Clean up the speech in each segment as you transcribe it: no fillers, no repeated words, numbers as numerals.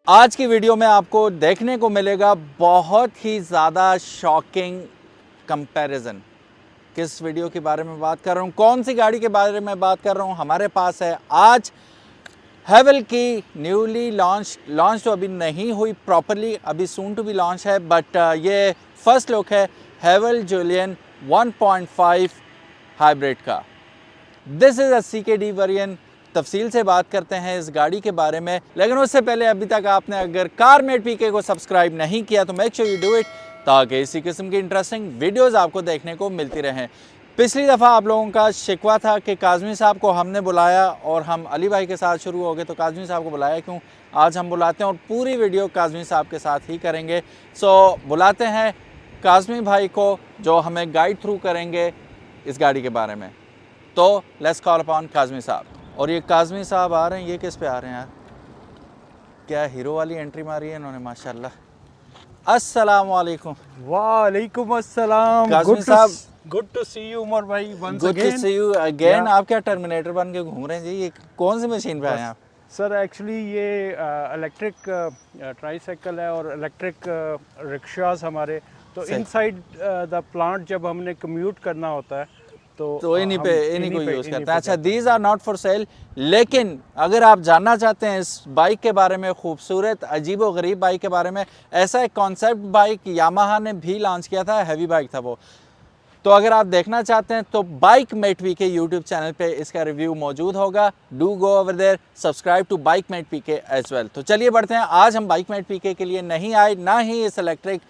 आज की वीडियो में आपको देखने को मिलेगा बहुत ही ज़्यादा शॉकिंग कंपैरिजन। किस वीडियो के बारे में बात कर रहा हूँ, कौन सी गाड़ी के बारे में बात कर रहा हूँ, हमारे पास है आज हेवल की न्यूली लॉन्च तो अभी नहीं हुई प्रॉपरली, अभी सून टू बी लॉन्च है, बट ये फर्स्ट लुक है हेवल जूलियन 1.5 हाइब्रिड का। This is a CKD variant. तफसील से बात करते हैं इस गाड़ी के बारे में, लेकिन उससे पहले अभी तक आपने अगर कारमेट PK को सब्सक्राइब नहीं किया तो make sure you do it, ताकि इसी किस्म की इंटरेस्टिंग वीडियोस आपको देखने को मिलती रहें। पिछली दफ़ा आप लोगों का शिकवा था कि काज़मी साहब को हमने बुलाया और हम अली भाई के साथ शुरू हो गए, तो काज़मी साहब को बुलाया क्यों, आज हम बुलाते हैं और पूरी वीडियो काज़मी साहब के साथ ही करेंगे। सो बुलाते हैं काज़मी भाई को जो हमें गाइड थ्रू करेंगे इस गाड़ी के बारे में। तो लेट्स कॉल अपॉन काज़मी साहब। और ये काज़मी साहब आ रहे हैं, ये किस पे आ रहे हैं यार, क्या हीरो वाली एंट्री मारी है इन्होंने माशाल्लाह। अस्सलाम वालेकुम। वालेकुम अस्सलाम। काज़मी साहब, good to see you Umar भाई once good to again. See you again. आप क्या टर्मिनेटर बन के घूम रहे हैं जी, ये कौन सी मशीन पे आए हैं आप? सर एक्चुअली ये इलेक्ट्रिक ट्राईसाइकिल है और इलेक्ट्रिक रिक्शास हमारे तो सही। इनसाइड द प्लांट जब हमने कम्यूट करना होता है तो इन्हीं हम को यूज़ इन्हीं करते पे हैं। अच्छा, करते दीज हैं। आर नॉट फॉर सेल, लेकिन अगर आप जानना चाहते हैं इस बाइक के बारे में, खूबसूरत अजीब व गरीब बाइक के बारे में, ऐसा एक कॉन्सेप्ट बाइक यामाहा ने भी लॉन्च किया था, हैवी बाइक था वो। तो अगर आप देखना चाहते हैं तो bike mate PK YouTube channel पे इसका रिव्यू मौजूद होगा। Do go over there, subscribe to bike mate PK as well. तो चलिए बढ़ते हैं। आज हम बाइक मेट पीके के लिए नहीं आए, ना ही इस इलेक्ट्रिक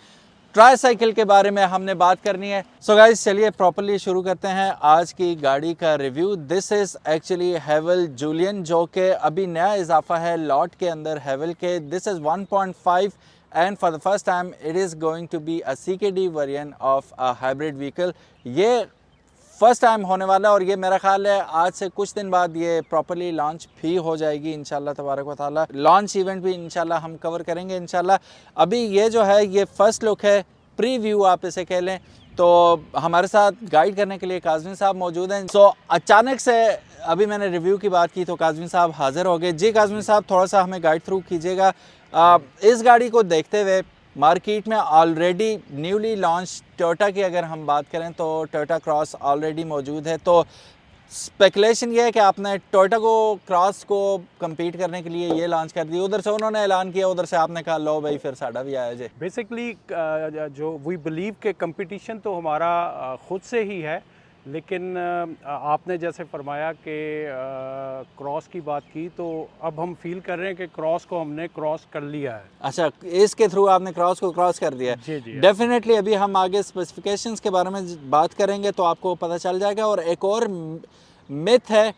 ट्राईसाइकिल के बारे में हमने बात करनी है। सो गाइस चलिए प्रॉपर्ली शुरू करते हैं आज की गाड़ी का review. This is actually Haval Jolion, जो कि अभी नया इजाफा है लॉट के अंदर हेवल के। This is 1.5 and for the first time it is going to be a CKD variant of a hybrid vehicle। ये फर्स्ट टाइम होने वाला है और ये मेरा ख्याल है आज से कुछ दिन बाद ये प्रॉपर्ली लॉन्च भी हो जाएगी इंशाल्लाह तबारक व ताला। लॉन्च इवेंट भी इंशाल्लाह हम कवर करेंगे इंशाल्लाह। अभी ये जो है ये फर्स्ट लुक है, प्रीव्यू आप इसे कह लें। तो हमारे साथ गाइड करने के लिए काज़मी साहब मौजूद हैं। सो अचानक से अभी मैंने रिव्यू की बात की तो काज़मी साहब हाज़िर हो गए। जी काज़मी साहब, थोड़ा सा हमें गाइड थ्रू कीजिएगा इस गाड़ी को देखते हुए। मार्केट में ऑलरेडी न्यूली लॉन्च टोयोटा की अगर हम बात करें तो टोयोटा क्रॉस ऑलरेडी मौजूद है। तो स्पेकुलेशन ये है कि आपने टोयोटा को क्रॉस को compete करने के लिए ये लॉन्च कर दी, उधर से उन्होंने ऐलान किया, उधर से आपने कहा लो भाई फिर साड़ा भी आया जे। बेसिकली जो वी बिलीव के कंपटीशन तो हमारा खुद से ही है, लेकिन आपने जैसे फरमाया कि क्रॉस की बात की तो अब हम फील कर रहे हैं कि क्रॉस को हमने क्रॉस कर लिया है। अच्छा, इसके थ्रू आपने क्रॉस को क्रॉस कर दिया जी है। जी। डेफिनेटली अभी हम आगे स्पेसिफिकेशंस के बारे में बात करेंगे तो आपको पता चल जाएगा। और एक और मिथ है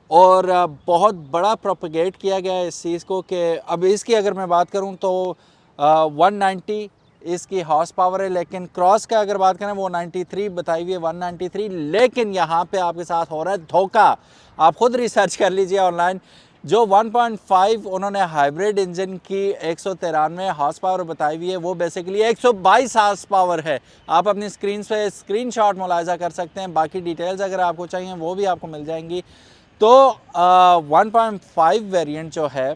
और बहुत बड़ा प्रोपेगेट किया गया है इस चीज़ को कि अब इसकी अगर मैं बात करूं तो 190 इसकी हॉर्स पावर है, लेकिन क्रॉस का अगर बात करें वो 93 बताई हुई है, 193। लेकिन यहाँ पे आपके साथ हो रहा है धोखा। आप खुद रिसर्च कर लीजिए ऑनलाइन। जो 1.5 उन्होंने हाइब्रिड इंजन की 193 हॉर्स पावर बताई हुई है, वो बेसिकली 122 हॉर्स पावर है। आप अपनी स्क्रीन पे स्क्रीनशॉट मुलाहिजा कर सकते हैं, बाकी डिटेल्स अगर आपको चाहिए वो भी आपको मिल जाएंगी। तो 1.5 वेरिएंट जो है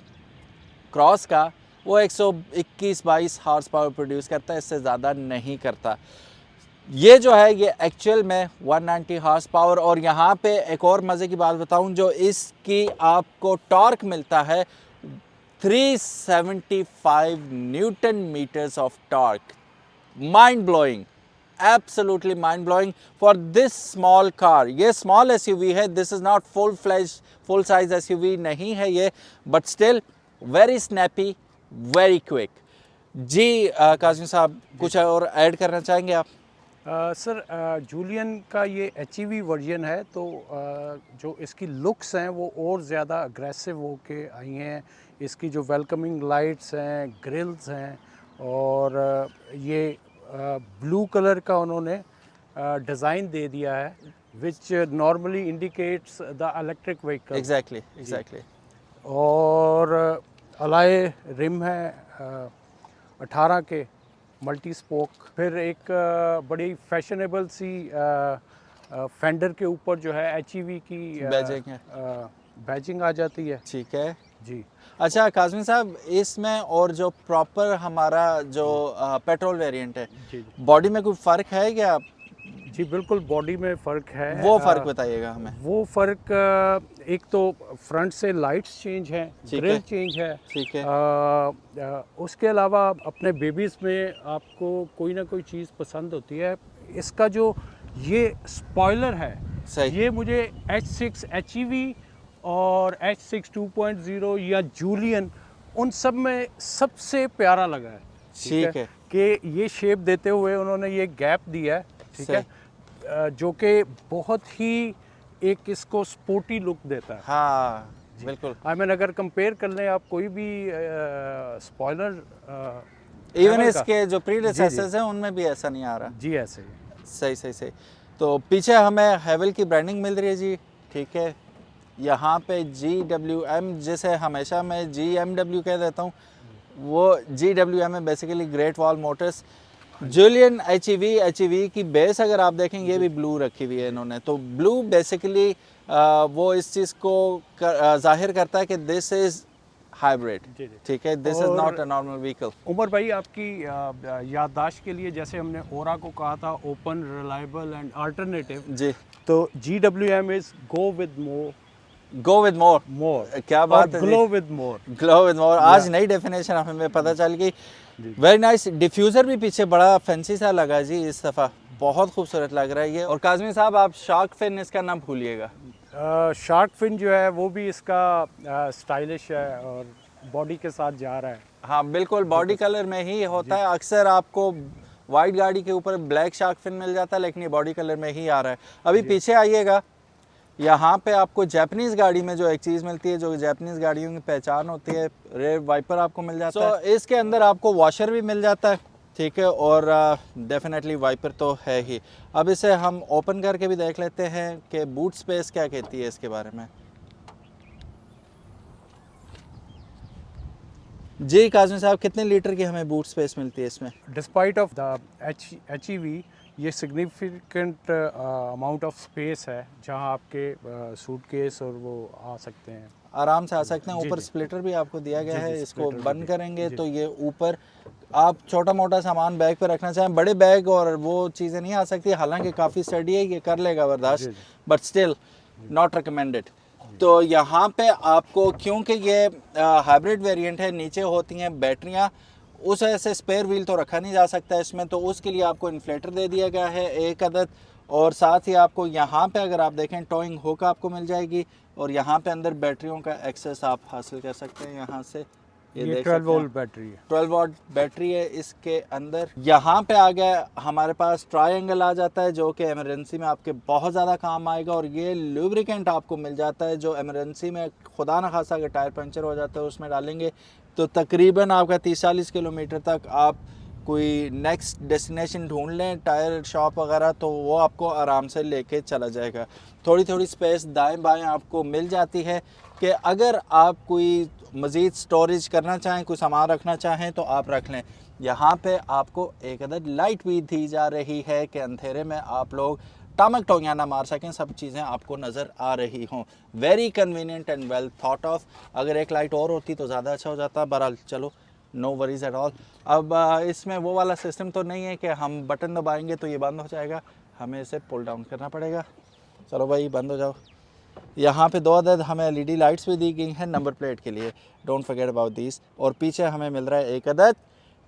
क्रॉस का वो 121-22 हॉर्स पावर प्रोड्यूस करता है, इससे ज़्यादा नहीं करता। ये जो है ये एक्चुअल में 190 हॉर्स पावर। और यहाँ पे एक और मज़े की बात बताऊँ, जो इसकी आपको टॉर्क मिलता है 375 newton meters of torque. Mind blowing, absolutely mind blowing for this small car. ये स्मॉल एसयूवी है, this is not full flash full size SUV नहीं है ये, but still very snappy, very quick. जी काज़मी साहब, कुछ और ऐड करना चाहेंगे आप? सर जूलियन का ये एचईवी वर्जन है तो जो इसकी लुक्स हैं वो और ज़्यादा अग्रेसिव होके आई हैं। इसकी जो वेलकमिंग लाइट्स हैं, ग्रिल्स हैं और ये ब्लू कलर का उन्होंने डिज़ाइन दे दिया है which normally indicates the electric vehicle. Exactly जी। एग्जैक्टली। और अलाय रिम है 18 के मल्टी स्पोक। फिर एक बड़ी फैशनेबल सी फेंडर के ऊपर जो है एचईवी की बैजिंग है, बैजिंग आ जाती है। ठीक है। जी अच्छा काज़मी साहब, इसमें और जो प्रॉपर हमारा जो पेट्रोल वेरिएंट है, जी जी बॉडी में कोई फ़र्क है क्या? जी बिल्कुल, बॉडी में फ़र्क है। वो फ़र्क बताइएगा हमें। वो फ़र्क एक तो फ्रंट से लाइट्स चेंज हैं, ठीक ग्रिल है, चेंज है। ठीक है। उसके अलावा अपने बेबीज़ में आपको कोई ना कोई चीज़ पसंद होती है। इसका जो ये स्पॉइलर है, सही। ये मुझे H6 HEV और H6 2.0 या जूलियन, उन सब में सबसे प्यारा लगा है। ठीक है, ठीक है, कि ये शेप देते हुए उन्होंने ये गैप दिया है। ठीक है, सही। जो कि बहुत ही एक इसको स्पोर्टी लुक देता है। हाँ, जी, बिल्कुल। आई मीन अगर कंपेयर कर लें आप कोई भी स्पॉइलर इवन हैवल का। इसके जो जी जी प्रीडिसेसर्स हैं, उनमें भी ऐसा नहीं आ रहा। जी, ऐसे ही। सही, सही, सही। तो पीछे हमें हैवेल की ब्रांडिंग मिल रही है जी, ठीक है। यहाँ पे GWM, जिसे हमेशा मैं GMW कह देता हूँ, वो GWM है basically great wall motors. Jolion HEV की बेस अगर आप देखें, ये भी ब्लू रखी हुई है इन्होंने। तो ब्लू बेसिकली वो इस चीज़ को जाहिर करता है कि दिस इज़ हाइब्रिड, जी जी। ठीक है, दिस इज़ नॉट अ और नॉर्मल व्हीकल। उमर भाई, आपकी याददाश्त के लिए, जैसे हमने ओरा को कहा था ओपन, रिलायबल एंड अल्टरनेटिव, जी, तो GWM is go with go with more. More क्या और बात है जी। Glow with more. Glow with more, या आज नई डेफिनेशन हमें पता चल गई। जी वेरी नाइस। डिफ्यूज़र भी पीछे बड़ा फैंसी सा लगा जी इस दफ़ा, बहुत खूबसूरत लग रहा है ये। और काज़मी साहब, आप शार्क फिन इसका नाम भूलिएगा। शार्क फिन जो है वो भी इसका स्टाइलिश है और बॉडी के साथ जा रहा है। हाँ बिल्कुल, बॉडी कलर में ही होता है। अक्सर आपको वाइट गाड़ी के ऊपर ब्लैक शार्क फिन मिल जाता है, लेकिन ये बॉडी कलर में ही आ रहा है। अभी पीछे आइएगा, यहाँ पे आपको जापानीज़ गाड़ी में जो एक चीज़ मिलती है, जो जापानीज़ गाड़ियों की पहचान होती है, रेयर वाइपर आपको मिल जाता है। इसके अंदर आपको वॉशर भी मिल जाता है, ठीक है, और डेफिनेटली वाइपर तो है ही। अब इसे हम ओपन करके भी देख लेते हैं कि बूट स्पेस क्या कहती है इसके बारे में। जी काज़मी साहब, कितने लीटर की हमें बूट स्पेस मिलती है इसमें? डिस्पाइट ऑफ द HEV, ये सिग्निफिकेंट अमाउंट ऑफ स्पेस है जहां आपके सूटकेस और वो आ सकते हैं। आराम से आ सकते हैं। जी ऊपर जी स्प्लिटर भी आपको दिया गया जी जी, है। इसको स्प्लिटर भी बंद दी। करेंगे जी तो ये ऊपर आप छोटा मोटा सामान बैग पे रखना चाहें, बड़े बैग और वो चीज़ें नहीं आ सकती। हालांकि काफ़ी स्टडी है, ये कर लेगा बर्दाश्त, जी जी बट स्टिल नॉट रिकमेंडेड। तो यहाँ पे आपको, क्योंकि ये हाइब्रिड वेरिएंट है, नीचे होती हैं बैटरियाँ, उस वजह से स्पेयर व्हील तो रखा नहीं जा सकता इसमें, तो उसके लिए आपको इन्फ्लेटर दे दिया गया है एक अदद। और साथ ही आपको यहाँ पे अगर आप देखें टोइंग हुक आपको मिल जाएगी, और यहाँ पे अंदर बैटरियों का एक्सेस आप हासिल कर सकते हैं यहाँ से। ये ये देख 12 सकते हैं, वोल्ट बैटरी है। 12 वॉट बैटरी है इसके अंदर। यहाँ पे आ गया हमारे पास ट्रायंगल आ जाता है, जो कि इमरजेंसी में आपके बहुत ज़्यादा काम आएगा। और ये लुब्रिकेंट आपको मिल जाता है, जो इमरजेंसी में खुदा न खासा अगर टायर पंचर हो जाता है उसमें डालेंगे तो तकरीबन आपका 30-40 किलोमीटर तक आप कोई नेक्स्ट डेस्टिनेशन ढूंढ लें, टायर शॉप वगैरह, तो वो आपको आराम से लेके चला जाएगा। थोड़ी थोड़ी स्पेस दाएं बाएं आपको मिल जाती है कि अगर आप कोई मज़ीद स्टोरेज करना चाहें, कोई सामान रखना चाहें तो आप रख लें। यहाँ पे आपको एक अदद लाइट भी दी जा रही है कि अंधेरे में आप लोग टामक टोंगियाँ ना मार सकें, सब चीज़ें आपको नज़र आ रही हों। Very convenient and well thought of. अगर एक लाइट और होती तो ज़्यादा अच्छा हो जाता। बहरहाल चलो, नो वरीज एट ऑल। अब इसमें वो वाला सिस्टम तो नहीं है कि हम बटन दबाएंगे तो ये बंद हो जाएगा, हमें इसे पुल डाउन करना पड़ेगा। चलो भाई, बंद हो जाओ। यहाँ पे 2 अदद हमें LED लाइट्स भी दी गई हैं नंबर प्लेट के लिए, डोंट फॉरगेट अबाउट दिस। और पीछे हमें मिल रहा है एक अदद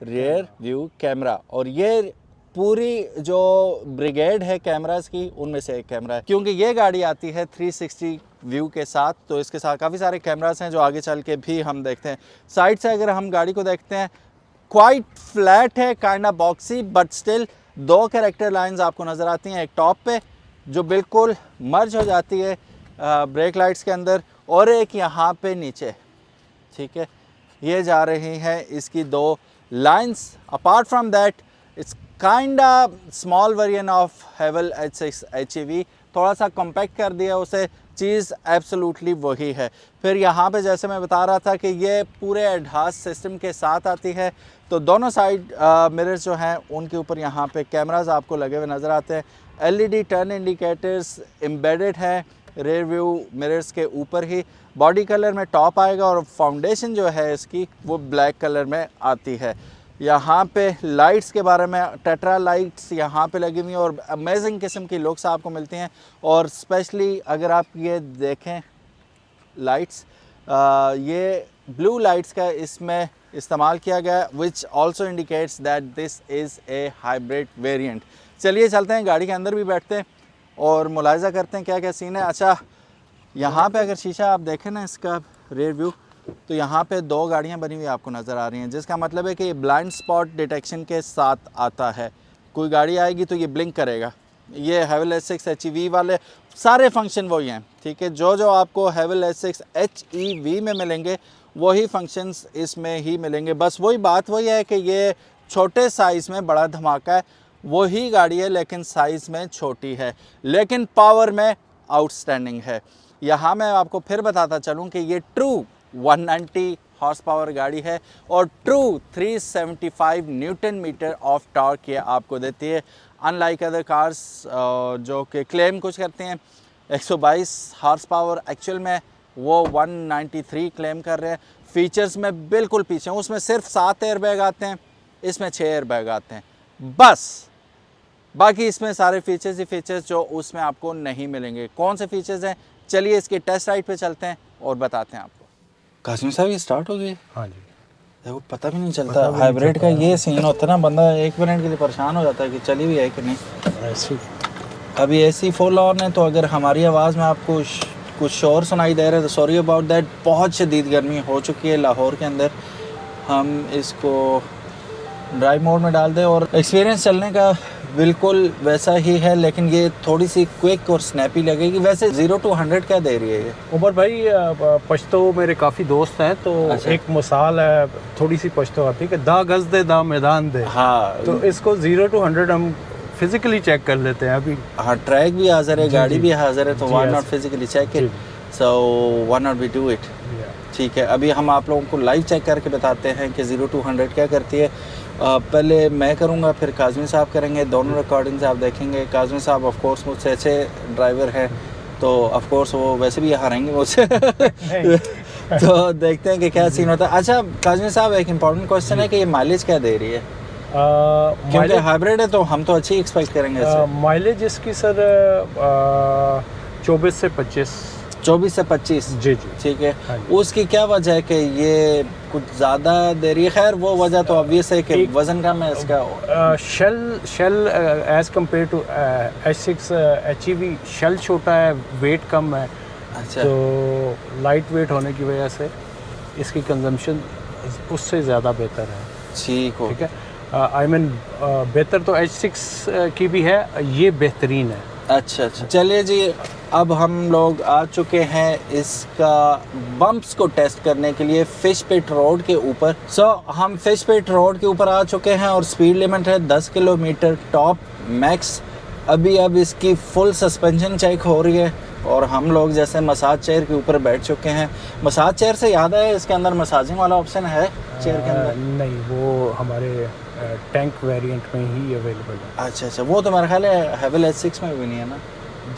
रियर व्यू कैमरा, और ये पूरी जो ब्रिगेड है कैमरास की, उनमें से एक कैमरा है। क्योंकि ये गाड़ी आती है 360 व्यू के साथ, तो इसके साथ काफ़ी सारे कैमरास हैं जो आगे चल के भी हम देखते हैं। साइड से अगर हम गाड़ी को देखते हैं, क्वाइट फ्लैट है, kind of boxy, but still 2 character lines आपको नज़र आती हैं। एक टॉप पे जो बिल्कुल मर्ज हो जाती है ब्रेक लाइट्स के अंदर, और एक यहाँ पे नीचे, ठीक है, ये जा रही हैं इसकी 2 lines. Apart from that it's kinda small variant of हैवेल H6 HEV, थोड़ा सा कॉम्पैक्ट कर दिया उसे, चीज़ एब्सोल्युटली वही है। फिर यहाँ पे जैसे मैं बता रहा था कि ये पूरे एडहास सिस्टम के साथ आती है, तो दोनों साइड मिरर्स जो हैं उनके ऊपर यहाँ पे कैमरास आपको लगे हुए नज़र आते हैं। LED टर्न इंडिकेटर्स एम्बेडेड हैं, रेयर व्यू मिरर्स के ऊपर ही। बॉडी कलर में टॉप आएगा और फाउंडेशन जो है इसकी वो ब्लैक कलर में आती है। यहाँ पे लाइट्स के बारे में, टेट्रा लाइट्स यहाँ पे लगी हुई हैं और अमेजिंग किस्म की लुक्स आपको मिलती हैं। और स्पेशली अगर आप ये देखें लाइट्स, ये ब्लू लाइट्स का इसमें इस्तेमाल किया गया, which also indicates that this is a hybrid variant. चलिए चलते हैं, गाड़ी के अंदर भी बैठते हैं और मुलाहिजा करते हैं क्या क्या सीन है। अच्छा, यहाँ पे अगर शीशा आप देखें ना इसका रेयर व्यू, तो यहाँ पे 2 गाड़ियाँ बनी हुई आपको नज़र आ रही हैं, जिसका मतलब है कि ये ब्लाइंड स्पॉट डिटेक्शन के साथ आता है। कोई गाड़ी आएगी तो ये ब्लिंक करेगा। ये हेवल S6 HEV वाले सारे फंक्शन वही हैं, ठीक है। जो आपको हेवल S6 HEV में मिलेंगे वही फंक्शंस इसमें ही मिलेंगे। बस वही बात वही है कि ये छोटे साइज़ में बड़ा धमाका है, वही गाड़ी है लेकिन साइज़ में छोटी है, लेकिन पावर में आउटस्टैंडिंग है। यहाँ मैं आपको फिर बताता चलूँ कि ये ट्रू 190 हॉर्स पावर गाड़ी है और true 375 newton metre of torque ये आपको देती है। अनलाइक अदर कार्स जो कि क्लेम कुछ करते हैं 122 हॉर्स पावर, एक्चुअल में वो 193 क्लेम कर रहे हैं। फीचर्स में बिल्कुल पीछे हूँ, उसमें सिर्फ 7 एयरबैग आते हैं, इसमें 6 एयरबैग आते हैं बस। बाकी इसमें सारे फीचर्स ही फीचर्स जो उसमें आपको नहीं मिलेंगे। कौन से फीचर्स हैं, चलिए इसकी टेस्ट राइड पे चलते हैं और बताते हैं आपको। कासिम साहब ये स्टार्ट हो गई? हाँ जी। देखो पता भी नहीं चलता, हाइब्रिड का ये सीन होता है ना, बंदा 1 मिनट के लिए परेशान हो जाता है कि चली भी है कि नहीं। ऐसी अभी AC फुल ऑन है, तो अगर हमारी आवाज़ में आपको कुछ शोर सुनाई दे रहा है तो सॉरी अबाउट दैट। बहुत शदीद गर्मी हो चुकी है लाहौर के अंदर। हम इसको ड्राइव मोड में डाल दें और एक्सपीरियंस चलने का बिल्कुल वैसा ही है, लेकिन ये थोड़ी सी क्विक और स्नैपी लगेगी। वैसे 0 to 100 क्या दे रही है ये? उमर भाई, पश्तो मेरे काफ़ी दोस्त हैं, तो अच्छा। एक मिसाल है थोड़ी सी पश्तो आती है कि दा गज दे दा मैदान दे। हाँ, तो इसको 0 to 100 हम फिजिकली चेक कर लेते हैं अभी। हाँ, ट्रैक भी हाजिर है, गाड़ी भी हाजिर है, तो जी, why yes. Not physically check जी। It, so why not we do it. ठीक है, अभी हम आप लोगों को लाइव चेक करके बताते हैं कि 0 to 100 क्या करती है। पहले मैं करूंगा, फिर काज़मी साहब करेंगे, दोनों रिकॉर्डिंग्स आप देखेंगे। काज़मी साहब ऑफ कोर्स मुझसे अच्छे ड्राइवर हैं, तो ऑफ कोर्स वो वैसे भी यहाँ रहेंगे मुझसे तो देखते हैं कि क्या सीन होता है। अच्छा काज़मी साहब, एक इम्पॉर्टेंट क्वेश्चन है कि ये माइलेज क्या दे रही है? क्योंकि हाइब्रिड है तो हम तो अच्छी एक्सपेक्ट करेंगे इससे। माइलेज इसकी सर 24 से 25। 24 से 25। जी जी। ठीक है, हाँ जी। उसकी क्या वजह है कि ये कुछ ज़्यादा दे रही है? खैर वो वजह तो ऑब्वियस है कि वज़न कम है इसका। Shell as compare to S6 HEV shell छोटा है, वेट कम है। अच्छा, तो लाइट वेट होने की वजह से इसकी कंजम्पशन उससे ज़्यादा बेहतर है। ठीक हो। ठीक है, आई मीन बेहतर तो H6 की भी है, ये बेहतरीन है। अच्छा, चलिए जी, अब हम लोग आ चुके हैं इसका बम्प्स को टेस्ट करने के लिए फिश पिट रोड के ऊपर। हम फिश पिट रोड के ऊपर आ चुके हैं और स्पीड लिमिट है 10 किलोमीटर टॉप मैक्स। अभी अब इसकी फुल सस्पेंशन चेक हो रही है और हम लोग जैसे मसाज चेयर के ऊपर बैठ चुके हैं। मसाज चेयर से याद है, इसके अंदर मसाजिंग वाला ऑप्शन है चेयर के अंदर? नहीं, वो हमारे टैंक वेरिएंट में ही अवेलेबल है। अच्छा, वो तो मेरा ख्याल है हेवल S6 में भी नहीं है ना?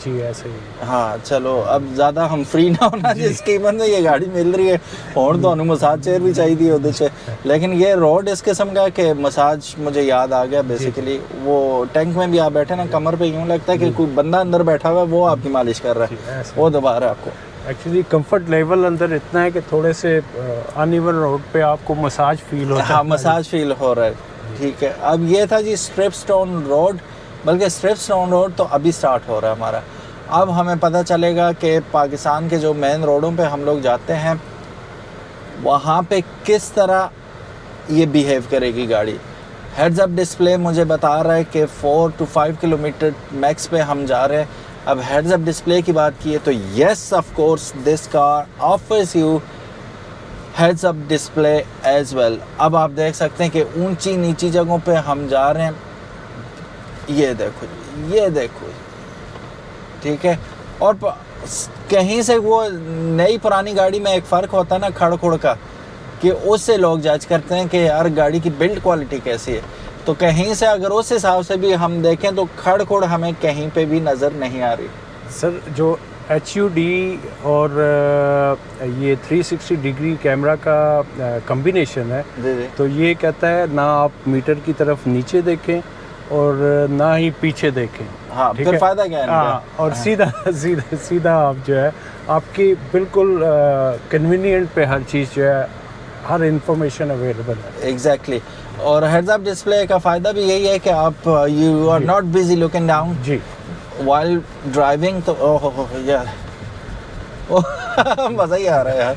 जी ऐसे ही। हाँ चलो, अब ज़्यादा हम फ्री ना होना जिस कीमत में ये गाड़ी मिल रही है, और तो मसाज चेयर भी चाहिए उधर से। लेकिन ये रोड इस किस्म का कि मसाज मुझे याद आ गया बेसिकली, वो टैंक में भी आप बैठे ना, कमर पे यूँ लगता है कि कोई बंदा अंदर बैठा हुआ है, वो आपकी मालिश कर रहा है, वो दोबारा आपको। एक्चुअली कंफर्ट लेवल अंदर इतना है कि थोड़े से अनइवन रोड पे आपको मसाज फील होता है। हाँ, मसाज फील हो रहा है। ठीक है, अब ये था जी स्ट्रिप स्टोन रोड, बल्कि स्ट्रिप स्टोन रोड तो अभी स्टार्ट हो रहा है हमारा। अब हमें पता चलेगा कि पाकिस्तान के जो मेन रोडों पे हम लोग जाते हैं वहाँ पे किस तरह ये बिहेव करेगी गाड़ी। हेड्स अप डिस्प्ले मुझे बता रहा है कि 4 to 5 किलोमीटर मैक्स पे हम जा रहे हैं। अब हेड्स अप डिस्प्ले की बात की है तो yes of course this car offers you heads up display as well. अब आप देख सकते हैं कि ऊंची नीची जगहों पे हम जा रहे हैं, ये देखो, ये देखो, ठीक है। और कहीं से वो नई पुरानी गाड़ी में एक फ़र्क होता है ना खड़ खुड़ का, कि उससे लोग जज करते हैं कि यार गाड़ी की बिल्ड क्वालिटी कैसी है, तो कहीं से अगर उस हिसाब से भी हम देखें तो खड़ खुड़ हमें कहीं पे भी नज़र नहीं आ रही। सर जो HUD और ये 360 डिग्री कैमरा का कॉम्बिनेशन है। जी जी। तो ये कहता है ना आप मीटर की तरफ नीचे देखें और ना ही पीछे देखें। हाँ, ठीक फिर है? फायदा क्या है इनका? हाँ, और सीधा सीधा सीधा आप जो है आपकी बिल्कुल कन्वीनियंट पे हर चीज़ जो है, हर इंफॉर्मेशन अवेलेबल है। एग्जैक्टली। और हेड्स अप डिस्प्ले का फायदा भी यही है कि आप you are not busy looking down जी। While driving. तो ओह यार मज़ा ही आ रहा है यार।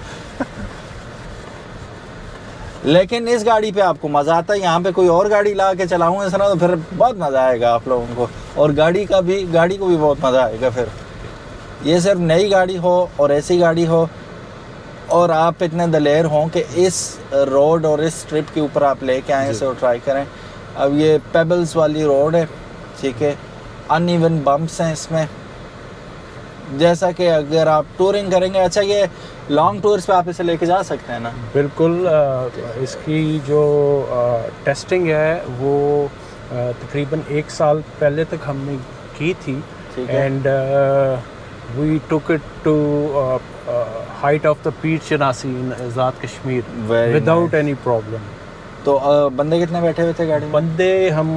लेकिन इस गाड़ी पे आपको मज़ा आता है। यहाँ पे कोई और गाड़ी ला के चलाऊँ इस तरह तो फिर बहुत मज़ा आएगा आप लोगों को, और गाड़ी को भी बहुत मज़ा आएगा। फिर ये सिर्फ नई गाड़ी हो और ऐसी गाड़ी हो और आप इतने दलेर हों कि इस रोड और इस ट्रिप के ऊपर आप लेके आएँ इसे और ट्राई करें। अब ये पेबल्स वाली रोड है, ठीक है, अनइवन बम्प्स हैं इसमें, जैसा कि अगर आप टूरिंग करेंगे, अच्छा ये लॉन्ग टूर्स पे आप इसे लेके जा सकते हैं ना? बिल्कुल। इसकी जो टेस्टिंग है वो तकरीबन 1 साल पहले तक हमने की थी। ठीक है। And we took it to height of the Pir Chanasi in Azad Kashmir Very without nice. Any problem. तो बंदे कितने बैठे हुए थे गाड़ी में? बंदे हम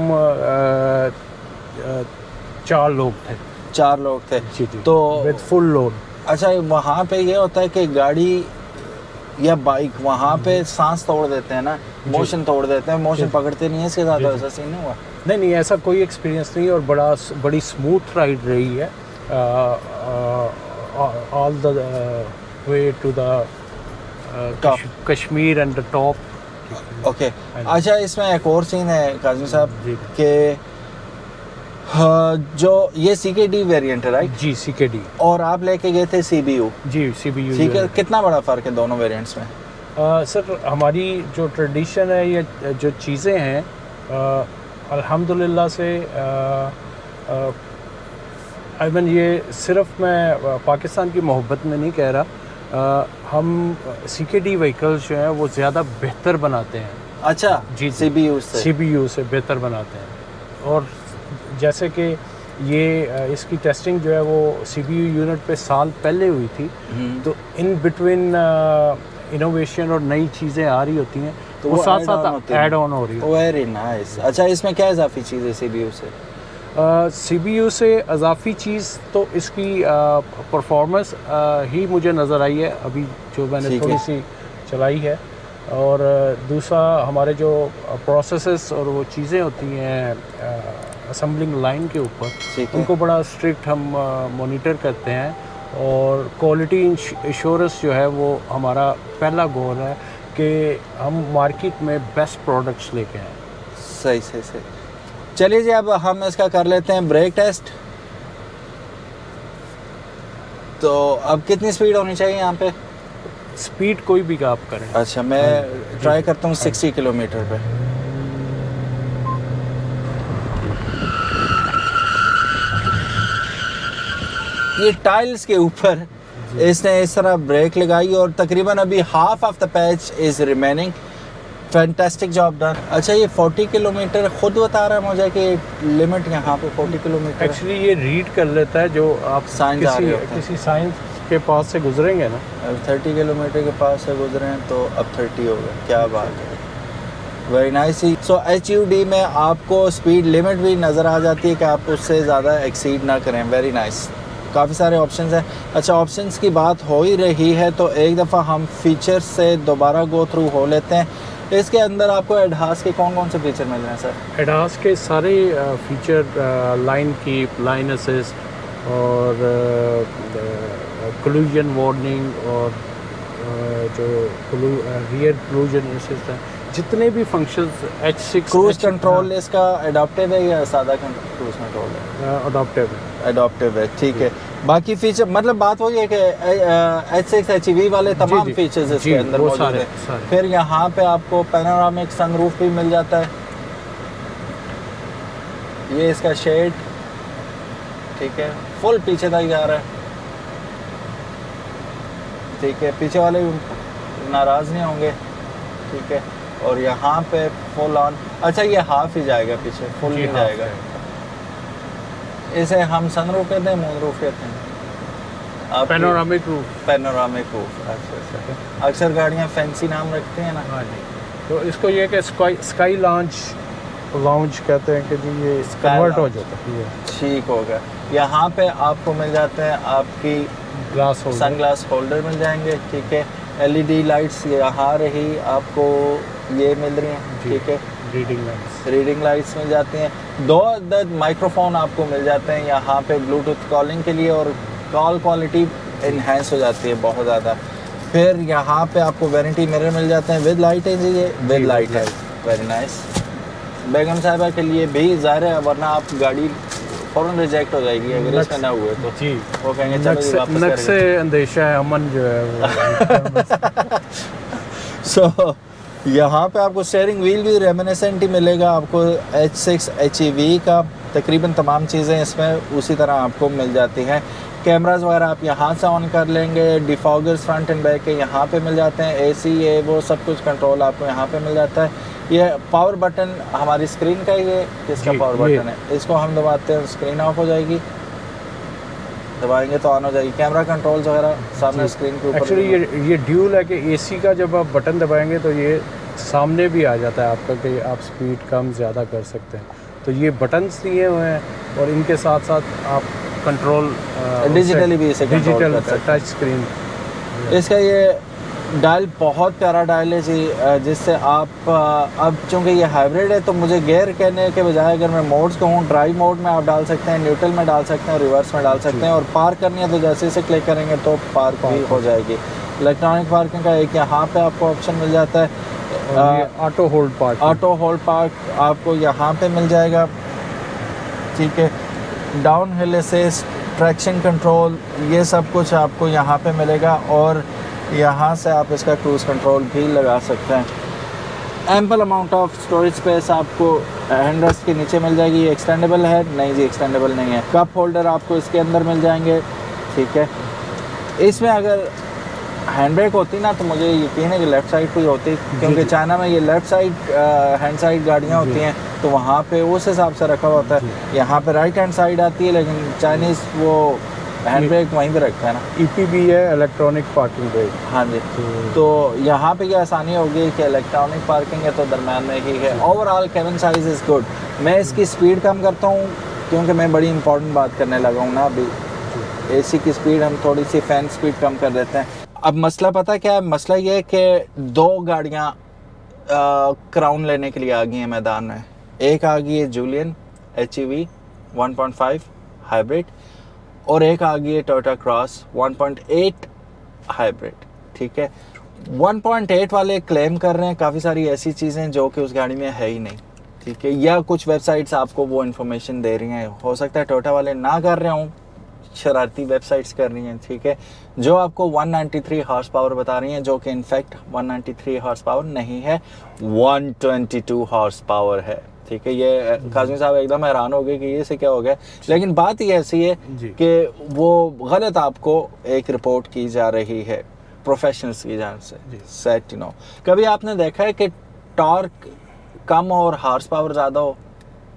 4 लोग थे। 4 लोग थे। जी जी। तो विद फुल लोड। अच्छा, वहाँ पे ये होता है कि गाड़ी या बाइक वहाँ पे सांस तोड़ देते हैं ना, मोशन तोड़ देते हैं, मोशन पकड़ते नहीं है, इसके साथ ऐसा सीन नहीं हुआ? नहीं नहीं, ऐसा कोई एक्सपीरियंस नहीं, और बड़ी स्मूथ राइड रही है all the way to the Top. Kashmir and the top. Okay. अच्छा, इसमें एक और सीन है काजिम साहब जी कि जो ये CKD वेरिएंट है, राइट? जी, CKD। और आप लेके गए थे CBU, जी, CBU। ठीक है। कितना बड़ा फ़र्क है दोनों वेरिएंट्स में? सर, हमारी जो ट्रेडिशन है, ये जो चीज़ें हैं, अल्हम्दुलिल्लाह से इवन ये सिर्फ मैं पाकिस्तान की मोहब्बत में नहीं कह रहा, हम CKD व्हीकल्स जो हैं वो ज़्यादा बेहतर बनाते हैं। अच्छा जी, CBU से। CBU से बेहतर बनाते हैं। और जैसे कि ये इसकी टेस्टिंग जो है वो CBU यूनिट पे साल पहले हुई थी, तो इन बिटवीन इनोवेशन और नई चीज़ें आ रही होती हैं, तो वो साथ साथ ऐड ऑन हो रही है। Very nice. अच्छा, इसमें क्या इजाफी चीज़ है CBU से? CBU से इजाफी चीज़ तो इसकी परफॉर्मेंस ही मुझे नज़र आई है अभी जो मैंने ठीक थोड़ी है। सी चलाई है। और दूसरा, हमारे जो प्रोसेसेस और वो चीज़ें होती हैं असेंबलिंग लाइन के ऊपर, ठीक है। उनको बड़ा स्ट्रिक्ट हम मॉनिटर करते हैं, और क्वालिटी इंश्योरेंस जो है वो हमारा पहला गोल है कि हम मार्केट में बेस्ट प्रोडक्ट्स लेके आएँ। सही सही सही। चलिए जी, अब हम इसका कर लेते हैं ब्रेक टेस्ट। तो अब कितनी स्पीड होनी चाहिए यहाँ पे? स्पीड कोई भी आप करें। अच्छा, मैं ट्राई करता हूँ 60 किलोमीटर पे। ये टाइल्स के ऊपर इसने इस तरह ब्रेक लगाई और तकरीबन अभी half of the patch is remaining. Fantastic job done. अच्छा, ये 40 किलोमीटर खुद बता रहा है मुझे कि लिमिट यहाँ पे 40 किलोमीटर। एक्चुअली ये रीड कर लेता है जो आप साइंस आ रहे होते हैं। किसी साइंस के पास से गुजरेंगे ना। अब 30 किलोमीटर के पास से गुजरे हैं तो अब 30 हो गया। क्या बात है, वेरी नाइस। सो HUD में आपको स्पीड लिमिट भी नज़र आ जाती है कि आप उससे ज़्यादा एक्सीड ना करें। वेरी नाइस, काफ़ी सारे ऑप्शंस हैं। अच्छा, ऑप्शंस की बात हो ही रही है तो एक दफ़ा हम फीचर्स से दोबारा गो थ्रू हो लेते हैं। इसके अंदर आपको एडहास के कौन कौन से फीचर मिल रहे हैं सर? एडास के सारे feature, line keep, line assist और कोलिजन वार्निंग और जो रियर कोलिजन असिस्ट है, जितने भी फंक्शंस H6 क्रूज कंट्रोल इसका एडॉप्टिव है या सादा क्रूज कंट्रोल है? अडॉप्टिव एडॉप्टिव है, ठीक है। बाकी फीचर मतलब बात वही है कि H6 HEV वाले तमाम जी, फीचर्स जी, इसके अंदर वो मौजूद सारे, हैं। सारे। फिर यहाँ पे आपको पैनोरामिक सनरूफ भी मिल जाता है। ये इसका शेड, ठीक है, फुल पीछे तक जा रहा है, ठीक है। पीछे वाले नाराज़ नहीं होंगे, ठीक है। और यहाँ पे फुल ऑन। अच्छा, ये हाफ ही जाएगा पीछे, फुल नहीं हाफ जाएगा। है। इसे हम सनरूफ कहते हैं, मूनरूफ कहते हैं? आप पैनोरामिक रूफ। Panoramic roof. अच्छा। अक्सर गाड़ियाँ फैंसी नाम रखते हैं ना। हाँ जी, तो इसको ये कि स्काई लाउंज कहते हैं कि जी ये कन्वर्ट हो जाता है ये। ठीक होगा। यहाँ पे आपको मिल जाते हैं आपकी ग्लास होल्डर, सनग्लास होल्डर मिल जाएंगे, ठीक है। एलईडी लाइट्स यहाँ रही आपको ये मिल रही हैं, ठीक है। रीडिंग लाइट्स मिल जाती हैं। 2 अदद माइक्रोफोन आपको मिल जाते हैं यहाँ पे ब्लूटूथ कॉलिंग के लिए, और कॉल क्वालिटी इन्हेंस हो जाती है बहुत ज़्यादा। फिर यहाँ पे आपको वारंटी मिरर मिल जाते हैं विद लाइट है जी, ये विद लाइट है। Very nice. बेगम साहिबा के लिए भी ज़ाहिर है, वरना आप गाड़ी फ़ौरन रिजेक्ट हो जाएगी अगर इसमें ना हुए तो। जी, वो कहेंगे चलो जी वापस नक से अंदेशा है, अमन जो है वो। सो यहाँ पे आपको स्टीयरिंग व्हील भी रेमिनिसेंट ही मिलेगा आपको H6 HEV का। तकरीबन तमाम चीज़ें इसमें उसी तरह आपको मिल जाती हैं। कैमरास वगैरह आप यहाँ से ऑन कर लेंगे। डिफॉगर्स फ्रंट एंड बैक के यहाँ पे मिल जाते हैं। AC ये वो सब कुछ कंट्रोल आपको यहाँ पे मिल जाता है। ये पावर बटन हमारी स्क्रीन का ही है, किसका पावर बटन है, इसको हम दबाते हैं स्क्रीन ऑफ हो जाएगी, दबाएंगे तो ऑन हो जाएगी। कैमरा कंट्रोल्स वगैरह सामने स्क्रीन के ऊपर। एक्चुअली ये ड्यूल है कि AC का जब आप बटन दबाएंगे तो ये सामने भी आ जाता है आपका कि आप स्पीड कम ज़्यादा कर सकते हैं। तो ये बटन्स दिए हुए हैं और इनके साथ साथ आप कंट्रोल डिजिटली भी इसे कंट्रोल डिजिटल कर सकते हैं। Touch screen. इसका ये डायल बहुत प्यारा डायल है जी, जिससे आप अब चूँकि ये हाइब्रिड है तो मुझे गियर कहने के बजाय अगर मैं मोड्स कहूँ, ड्राइव मोड में आप डाल सकते हैं, न्यूट्रल में डाल सकते हैं और रिवर्स में डाल सकते हैं। और पार्क करनी है तो जैसे इसे क्लिक करेंगे तो पार्क भी हो जाएगी। इलेक्ट्रॉनिक पार्किंग का एक यहाँ पे आपको ऑप्शन मिल जाता है। ऑटो होल्ड पार्क आपको यहाँ पे मिल जाएगा, ठीक है। Down hill assist, traction control, ये सब कुछ आपको यहाँ पे मिलेगा। और यहाँ से आप इसका क्रूज़ कंट्रोल भी लगा सकते हैं। Ample amount of storage space आपको हैंड रेस्ट के नीचे मिल जाएगी। ये एक्सटेंडेबल है? नहीं जी, एक्सटेंडेबल नहीं है। कप होल्डर आपको इसके अंदर मिल जाएंगे, ठीक है। इसमें अगर हैंड ब्रेक होती ना तो मुझे यकीन है कि लेफ़्ट साइड पे होती, क्योंकि चाइना में ये लेफ़्ट साइड हैंड साइड गाड़ियाँ होती हैं तो वहाँ पे उस हिसाब से रखा होता है। यहाँ पे राइट हैंड साइड आती है, लेकिन चाइनीज़ वो हैंड ब्रेक वहीं पे रखता है ना। EPB है, इलेक्ट्रॉनिक पार्किंग ब्रेक। हाँ जी, तो यहाँ पे ये आसानी होगी कि इलेक्ट्रॉनिक पार्किंग है तो दरम्यान में ही है। Overall cabin size is good. मैं इसकी स्पीड कम करता हूँ क्योंकि मैं बड़ी इंपॉर्टेंट बात करने लगा हूँ ना अभी। AC की स्पीड हम थोड़ी सी फ़ैन स्पीड कम कर देते हैं। अब मसला पता क्या है? मसला ये है कि 2 गाड़ियाँ क्राउन लेने के लिए आ गई हैं मैदान में। एक आ गई है जूलियन HEV 1.5 हाइब्रिड, और एक आ गई है टोयोटा क्रॉस 1.8 हाइब्रिड, ठीक है। 1.8 वाले क्लेम कर रहे हैं काफ़ी सारी ऐसी चीज़ें जो कि उस गाड़ी में है ही नहीं, ठीक है, या कुछ वेबसाइट्स आपको वो इन्फॉर्मेशन दे रही हैं। हो सकता है टोयोटा वाले ना कर रहे हों, शरारती वेबसाइट्स कर रही हैं, ठीक है, जो आपको 193 हॉर्स पावर बता रही हैं, जो कि इनफैक्ट 193 हॉर्स पावर नहीं है, 122 हॉर्स पावर है, ठीक है। ये काज़मी साहब एकदम हैरान हो गए कि ये से क्या हो गया, लेकिन बात ये ऐसी है कि वो गलत आपको एक रिपोर्ट की जा रही है प्रोफेशनल्स की जान से, सेट यू नो। कभी आपने देखा है कि टॉर्क कम और हॉर्स पावर ज़्यादा हो?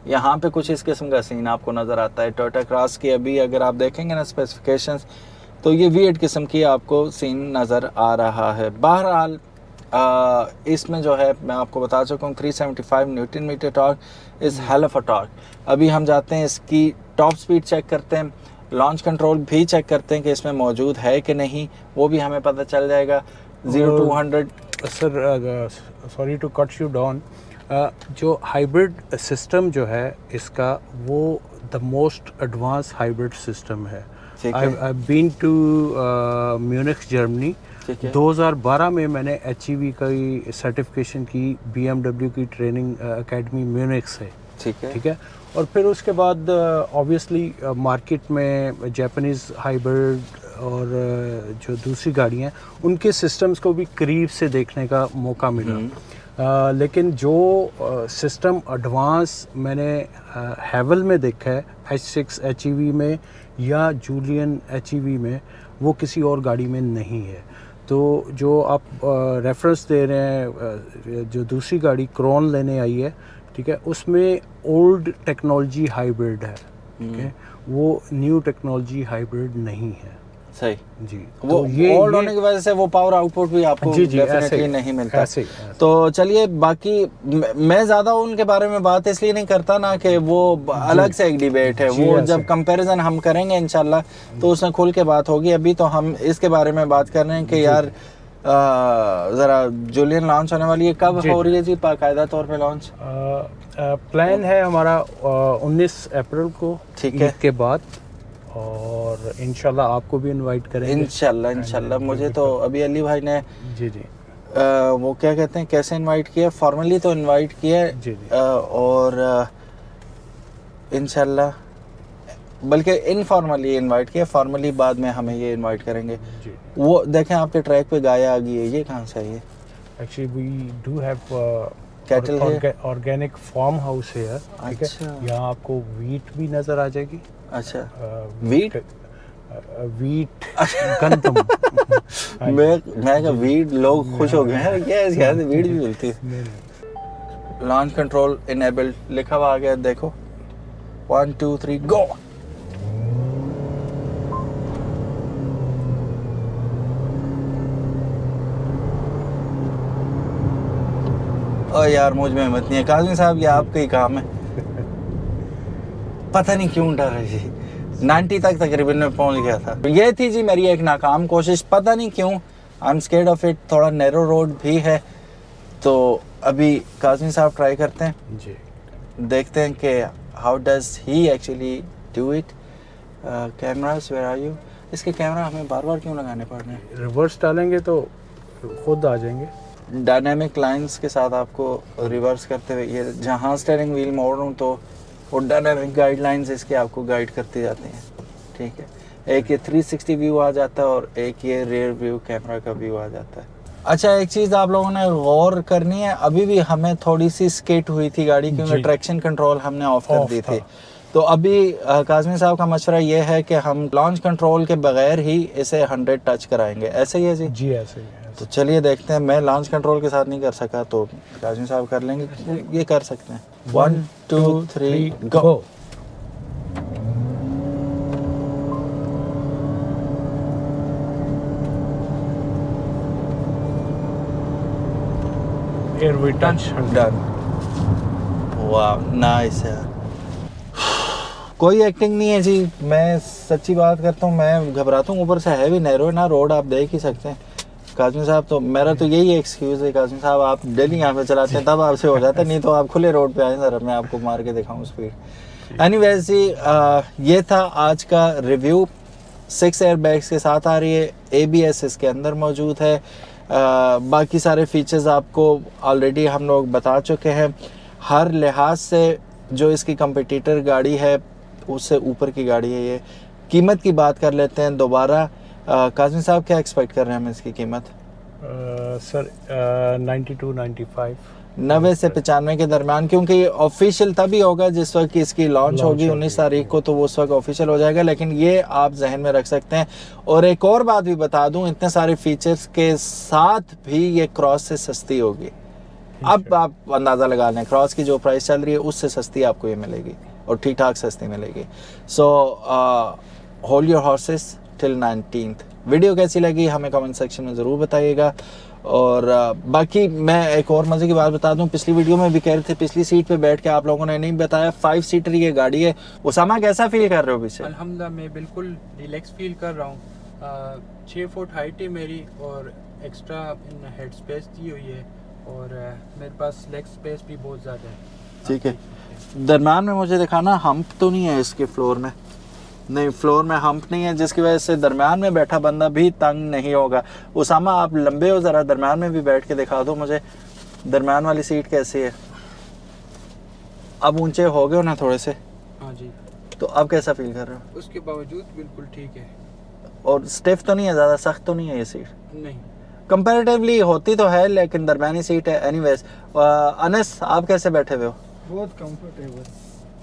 यहाँ पे कुछ इस किस्म का सीन आपको नज़र आता है। टोयोटा क्रॉस की अभी अगर आप देखेंगे ना स्पेसिफिकेशंस, तो ये V8 किस्म की आपको सीन नज़र आ रहा है। बहरहाल इसमें जो है मैं आपको बता चुका हूँ 375 newton metre torque is hell of a torque. अभी हम जाते हैं इसकी टॉप स्पीड चेक करते हैं, लॉन्च कंट्रोल भी चेक करते हैं कि इसमें मौजूद है कि नहीं, वो भी हमें पता चल जाएगा। 0 to 100 sir sorry to cut you down, जो हाइब्रिड सिस्टम जो है इसका वो the most advance hybrid system है। I been to Munich Germany. 2012 में मैंने HEV की सर्टिफिकेशन की BMW की ट्रेनिंग एकेडमी म्यूनिख से, ठीक है। और फिर उसके बाद ऑब्वियसली मार्केट में जापानीज़ हाइब्रिड और जो दूसरी गाड़ियाँ उनके सिस्टम्स को भी करीब से देखने का मौका मिला। लेकिन जो सिस्टम एडवांस मैंने हैवल में देखा है H6 HEV में या जूलियन HEV में, वो किसी और गाड़ी में नहीं है। तो जो आप रेफरेंस दे रहे हैं, जो दूसरी गाड़ी क्रोन लेने आई है, ठीक है, उसमें ओल्ड टेक्नोलॉजी हाइब्रिड है, ठीक है, वो न्यू टेक्नोलॉजी हाइब्रिड नहीं है। सही। जी, वो ओल्ड होने की वजह से वो पावर आउटपुट भी आपको डेफिनेटली नहीं मिलता। ऐसे ही। तो चलिए, बाकी मैं ज़्यादा उनके बारे में बात इसलिए नहीं करता ना कि वो अलग से एक डिबेट है, वो जब कंपैरिजन हम करेंगे इंशाल्लाह तो उसमें खुल के बात होगी। अभी तो हम इसके बारे में बात कर रहे हैं कि यार ज़रा जूलियन लॉन्च होने वाली है, कब हो रही है जी बाकायदा तौर पे लॉन्च? प्लान है हमारा 19 अप्रैल को, ठीक है, ईद के बाद, और इंशाल्लाह आपको भी इनवाइट करेंगे। इंशाल्लाह मुझे तो अभी अली भाई ने जी जी वो क्या कहते हैं, कैसे इनवाइट किया, फॉर्मली तो इनवाइट किया जी और इंशाल्लाह, बल्कि इनफॉर्मली इनवाइट किया, फॉर्मली बाद में हमें ये इनवाइट करेंगे जी। वो देखें आपके ट्रैक पे गाय आ गई है, ये कहाँ से आई है? Actually we do have cattle है, ऑर्गेनिक फार्म हाउस है, ठीक है। अच्छा। यहाँ आपको वीट भी नज़र आ जाएगी। अच्छा, वीट गंदम। मैं का वीड लोग खुश हो गए हैं, क्या है इसके वीड भी मिलती है। लॉन्च कंट्रोल इनेबल्ड लिखा हुआ आ गया, देखो 1 2 3 गो। ओ यार मुझ में हिम्मत नहीं है काज़मी साहब, ये आपका ही काम है। पता नहीं क्यों डर है जी, 90 तक तकरीबन में पहुंच गया था। ये थी जी मेरी एक नाकाम कोशिश, पता नहीं क्यों I am scared of it. थोड़ा नैरो रोड भी है, तो अभी काज़मी साहब ट्राई करते हैं जी, देखते हैं कि how does he actually do it. Cameras where are you? इसके कैमरा हमें बार बार क्यों लगाने पड़ रहे हैं? रिवर्स डालेंगे तो खुद आ जाएंगे। डायनामिक लाइंस के साथ आपको रिवर्स करते हुए, ये जहाँ स्टीयरिंग व्हील मोड़ रहा हूँ तो वो डायनामिक गाइडलाइंस इसके आपको गाइड करती जाती हैं, ठीक है। एक ये 360 व्यू आ जाता है और एक ये रियर व्यू कैमरा का व्यू आ जाता है। अच्छा, एक चीज़ आप लोगों ने गौर करनी है, अभी भी हमें थोड़ी सी स्किट हुई थी गाड़ी क्योंकि ट्रैक्शन कंट्रोल हमने ऑफ कर दी थी। तो अभी काज़मी साहब का मशवरा ये है कि हम लॉन्च कंट्रोल के बगैर ही इसे 100 टच कराएंगे, ऐसे ही है जी? जी ऐसे ही है। तो चलिए देखते हैं, मैं लॉन्च कंट्रोल के साथ नहीं कर सका तो काज़मी साहब कर लेंगे, ये कर सकते हैं। 1 2 3 गो। Here we touch 100. डन, वाह नाइस यार। कोई एक्टिंग नहीं है जी, मैं सच्ची बात करता हूँ, मैं घबराता हूँ, ऊपर से है भी नैरो ना रोड, आप देख ही सकते हैं। काज़मी साहब तो मेरा तो यही एक्सक्यूज़ है, काज़मी साहब आप डेली यहाँ पे चलाते हैं तब आपसे हो जाता है, नहीं तो आप खुले रोड पे आए ज़रा मैं आपको मार के दिखाऊँ स्पीड। एनीवेज जी, ये था आज का रिव्यू। 6 एयर बैग्स के साथ आ रही है, ABS इसके अंदर मौजूद है, बाकी सारे फीचर्स आपको ऑलरेडी हम लोग बता चुके हैं। हर लिहाज से जो इसकी कंपटीटर गाड़ी है उससे ऊपर की गाड़ी है ये। कीमत की बात कर लेते हैं दोबारा। काज़मी साहब क्या एक्सपेक्ट कर रहे हैं हम इसकी कीमत? सर 92-95, 90 से 95 के दरमियान, क्योंकि ये ऑफिशियल तभी होगा जिस वक्त की इसकी लॉन्च होगी 19 तारीख को, तो वो उस वक्त ऑफिशियल हो जाएगा, लेकिन ये आप जहन में रख सकते हैं। और एक और बात भी बता दूं, इतने सारे फीचर्स के साथ भी ये क्रॉस से सस्ती होगी। अब आप अंदाज़ा लगा लें, क्रॉस की जो प्राइस चल रही है उससे सस्ती आपको ये मिलेगी और ठीक ठाक सस्ती मिलेगी। So hold your horses till 19th। Video कैसी लगी हमें कमेंट सेक्शन में ज़रूर बताइएगा। और बाकी मैं एक और मज़े की बात बता दूं, पिछली वीडियो में भी कह रहे थे पिछली सीट पे बैठ के आप लोगों ने नहीं बताया, 5 सीटर ये गाड़ी है। उसामा कैसा फील कर रहे हो पीछे? अल्हम्दुलिल्लाह मैं बिल्कुल रिलैक्स फील कर रहा हूँ। 6 फुट हाइट है मेरी और एक्स्ट्रा हेड स्पेस दी हुई है और मेरे पास लेग स्पेस भी बहुत ज़्यादा है। ठीक है, दरम्यान में मुझे दिखाना, हम्प तो नहीं है इसके फ्लोर में? नहीं, फ्लोर में हम्प नहीं है, जिसकी वजह से दरम्यान में बैठा बंदा भी तंग नहीं होगा। उसामा आप लंबे हो, ज़रा दरम्यान में भी बैठ के दिखा दो मुझे, दरम्यान वाली सीट कैसी है? अब ऊंचे हो गए हो ना थोड़े से? हाँ जी। तो अब कैसा फील कर रहे हो? उसके बावजूद बिल्कुल ठीक है। और स्टिफ तो नहीं है, ज़्यादा सख्त तो नहीं है ये सीट? नहीं, कंपैरेटिवली होती तो है लेकिन दरम्यानी सीट है। एनीवेज, अनस आप कैसे बैठे हुए हो? बहुत कंफर्टेबल।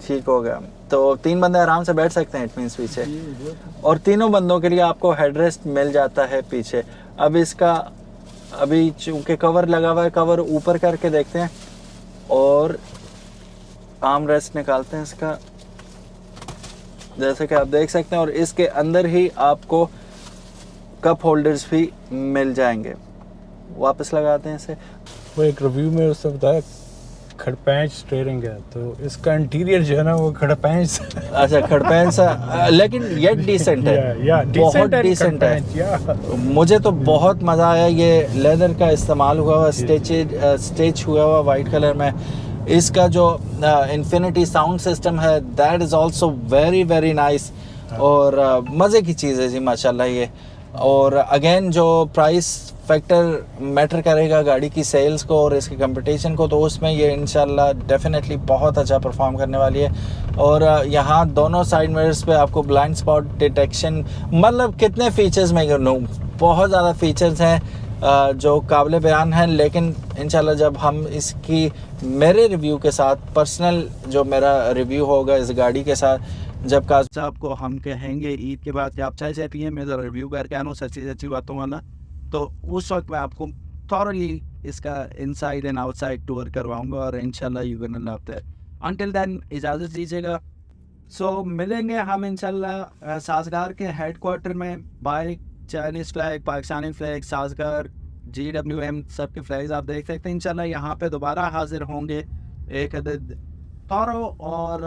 ठीक हो गया, तो 3 बंदे आराम से बैठ सकते हैं, इट मीन्स पीछे, और तीनों बंदों के लिए आपको हेडरेस्ट मिल जाता है पीछे। अब इसका अभी चूंकि कवर लगा हुआ है, कवर ऊपर करके देखते हैं और आर्म रेस्ट निकालते हैं इसका, जैसे कि आप देख सकते हैं, और इसके अंदर ही आपको कप होल्डर्स भी मिल जाएंगे। वापस लगाते हैं इसे। वो एक रिव्यू में उसने बताया खड़पैंच स्टीयरिंग है, तो इसका इंटीरियर जो है ना वो खड़पैंच अच्छा खड़पैन सा, लेकिन ये डिसेंट है, या बहुत डिसेंट है। मुझे तो बहुत मज़ा आया। ये लेदर का इस्तेमाल हुआ हुआ स्टिच हुआ हुआ वाइट कलर में। इसका जो इन्फिनिटी साउंड सिस्टम है that is also very very nice, और मज़े की चीज़ है जी माशाल्लाह ये। और अगेन जो प्राइस फैक्टर मैटर करेगा गाड़ी की सेल्स को और इसकी कंपटीशन को, तो उसमें ये इंशाल्लाह डेफिनेटली बहुत अच्छा परफॉर्म करने वाली है। और यहाँ दोनों साइड मिरर्स पे आपको ब्लाइंड स्पॉट डिटेक्शन, मतलब कितने फीचर्स मैं गिनूँ, बहुत ज़्यादा फीचर्स हैं जो काबिल बयान हैं। लेकिन इंशाल्लाह जब हम इसकी मेरे रिव्यू के साथ, पर्सनल जो मेरा रिव्यू होगा इस गाड़ी के साथ, जब काज साहब को हम कहेंगे ईद के बाद कि आप चाय पिए, मैं ज़रा रिव्यू करके आना सच्ची बातों वाला, तो उस वक्त मैं आपको थॉरली इसका इनसाइड एंड आउटसाइड टूर करवाऊंगा और इंशाल्लाह you gonna love that. Until then इजाज़त दीजिएगा। सो मिलेंगे हम इंशाल्लाह साजगार के हेडक्वार्टर में। Bike, Chinese flag, Pakistani flag, Sazgar, GWM सब के फ्लैग्स आप देख सकते हैं। इंशाल्लाह यहाँ पे दोबारा हाजिर होंगे एक अदद थॉरो और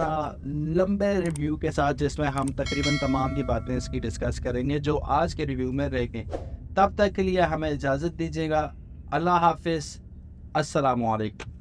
लंबे रिव्यू के साथ, जिसमें हम तकरीबन तमाम की बातें इसकी डिस्कस करेंगे जो आज के रिव्यू में रह गई। तब तक के लिए हमें इजाज़त दीजिएगा। अल्लाह हाफिज़, अस्सलामु अलैकुम।